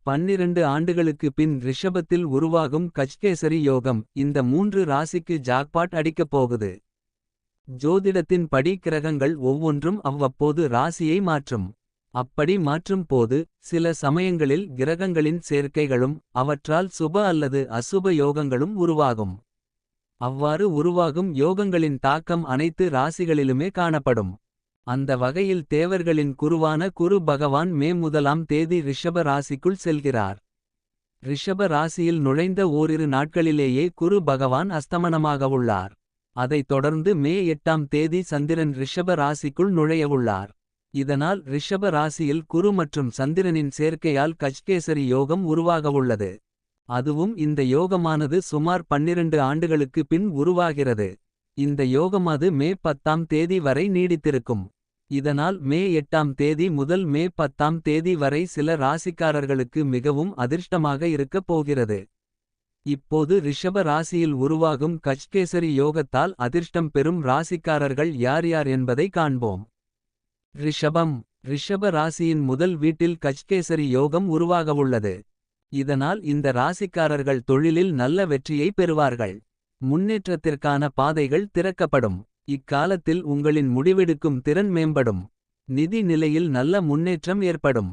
12 ஆண்டுகளுக்கு பின் ரிஷபத்தில் உருவாகும் கஜ்கேசரி யோகம். இந்த 3 ராசிக்கு ஜாக்பாட் அடிக்கப் போகுது. ஜோதிடத்தின் படி கிரகங்கள் ஒவ்வொன்றும் அவ்வப்போது ராசியை மாற்றும். அப்படி மாற்றும் போது சில சமயங்களில் கிரகங்களின் சேர்க்கைகளும் அவற்றால் சுப அல்லது அசுப யோகங்களும் உருவாகும். அவ்வாறு உருவாகும் யோகங்களின் தாக்கம் அனைத்து ராசிகளிலுமே காணப்படும். அந்த வகையில் தேவர்களின் குருவான குரு பகவான் மே 1ஆம் தேதி ரிஷப ராசிக்குள் செல்கிறார். ரிஷப ராசியில் நுழைந்த ஓரிரு நாட்களிலேயே குரு பகவான் அஸ்தமனமாகவுள்ளார். அதைத் தொடர்ந்து மே 8ஆம் தேதி சந்திரன் ரிஷப ராசிக்குள் நுழையவுள்ளார். இதனால் ரிஷப ராசியில் குரு மற்றும் சந்திரனின் சேர்க்கையால் கஜ்கேசரி யோகம் உருவாகவுள்ளது. அதுவும் இந்த யோகமானது சுமார் 12 ஆண்டுகளுக்கு பின் உருவாகிறது. இந்த யோகமாது மே 10ஆம் தேதி வரை நீடித்திருக்கும். இதனால் மே 8ஆம் தேதி முதல் மே 10ஆம் தேதி வரை சில ராசிக்காரர்களுக்கு மிகவும் அதிர்ஷ்டமாக இருக்கப் போகிறது. இப்போது ரிஷப ராசியில் உருவாகும் கஜ்கேசரி யோகத்தால் அதிர்ஷ்டம் பெறும் ராசிக்காரர்கள் யார் யார் என்பதை காண்போம். ரிஷபம். ரிஷப ராசியின் முதல் வீட்டில் கஜ்கேசரி யோகம் உருவாகவுள்ளது. இதனால் இந்த ராசிக்காரர்கள் தொழிலில் நல்ல வெற்றியை பெறுவார்கள். முன்னேற்றத்திற்கான பாதைகள் திறக்கப்படும். இக்காலத்தில் உங்களின் முடிவெடுக்கும் திறன் மேம்படும். நிதி நிலையில் நல்ல முன்னேற்றம் ஏற்படும்.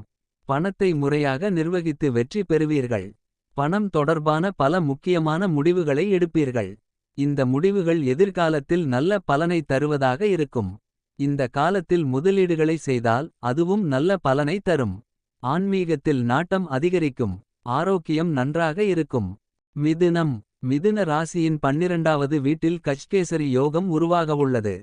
பணத்தை முறையாக நிர்வகித்து வெற்றி பெறுவீர்கள். பணம் தொடர்பான பல முக்கியமான முடிவுகளை எடுப்பீர்கள். இந்த முடிவுகள் எதிர்காலத்தில் நல்ல பலனை தருவதாக இருக்கும். இந்த காலத்தில் முதலீடுகளை செய்தால் அதுவும் நல்ல பலனை தரும். ஆன்மீகத்தில் நாட்டம் அதிகரிக்கும். ஆரோக்கியம் நன்றாக இருக்கும். மிதுனம். மிதுன ராசியின் 12வது வீட்டில் கஜ்கேசரி யோகம் உருவாகவுள்ளது.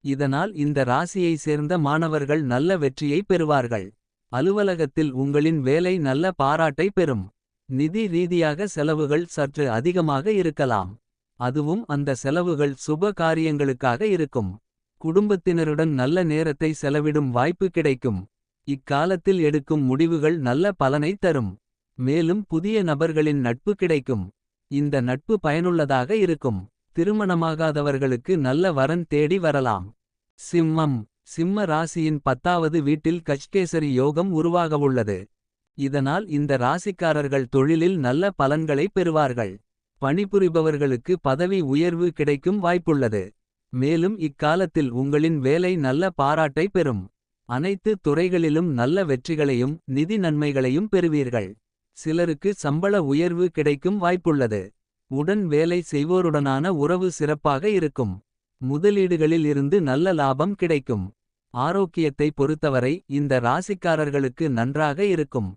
இதனால் இந்த ராசியை சேர்ந்த மாணவர்கள் நல்ல வெற்றியை பெறுவார்கள். அலுவலகத்தில் உங்களின் வேலை நல்ல பாராட்டை பெறும். நிதி ரீதியாக செலவுகள் சற்று அதிகமாக இருக்கலாம். அதுவும் அந்த செலவுகள் சுப காரியங்களுக்காக இருக்கும். குடும்பத்தினருடன் நல்ல நேரத்தை செலவிடும் வாய்ப்பு கிடைக்கும். இக்காலத்தில் எடுக்கும் முடிவுகள் நல்ல பலனை தரும். மேலும் புதிய நபர்களின் நட்பு கிடைக்கும். இந்த நட்பு பயனுள்ளதாக இருக்கும். திருமணமாகாதவர்களுக்கு நல்ல வரன் தேடி வரலாம். சிம்மம். சிம்ம ராசியின் 10வது வீட்டில் கஜ்கேசரி யோகம் உருவாகவுள்ளது. இதனால் இந்த ராசிக்காரர்கள் தொழிலில் நல்ல பலன்களை பெறுவார்கள். பணிபுரிபவர்களுக்கு பதவி உயர்வு கிடைக்கும் வாய்ப்புள்ளது. மேலும் இக்காலத்தில் உங்களின் வேலை நல்ல பாராட்டை பெறும். அனைத்து துறைகளிலும் நல்ல வெற்றிகளையும் நிதி நன்மைகளையும் பெறுவீர்கள். சிலருக்கு சம்பள உயர்வு கிடைக்கும் வாய்ப்புள்ளது. உடன் வேலை செய்வோருடனான உறவு சிறப்பாக இருக்கும். முதலீடுகளில் இருந்து நல்ல லாபம் கிடைக்கும். ஆரோக்கியத்தை பொறுத்தவரை இந்த ராசிக்காரர்களுக்கு நன்றாக இருக்கும்.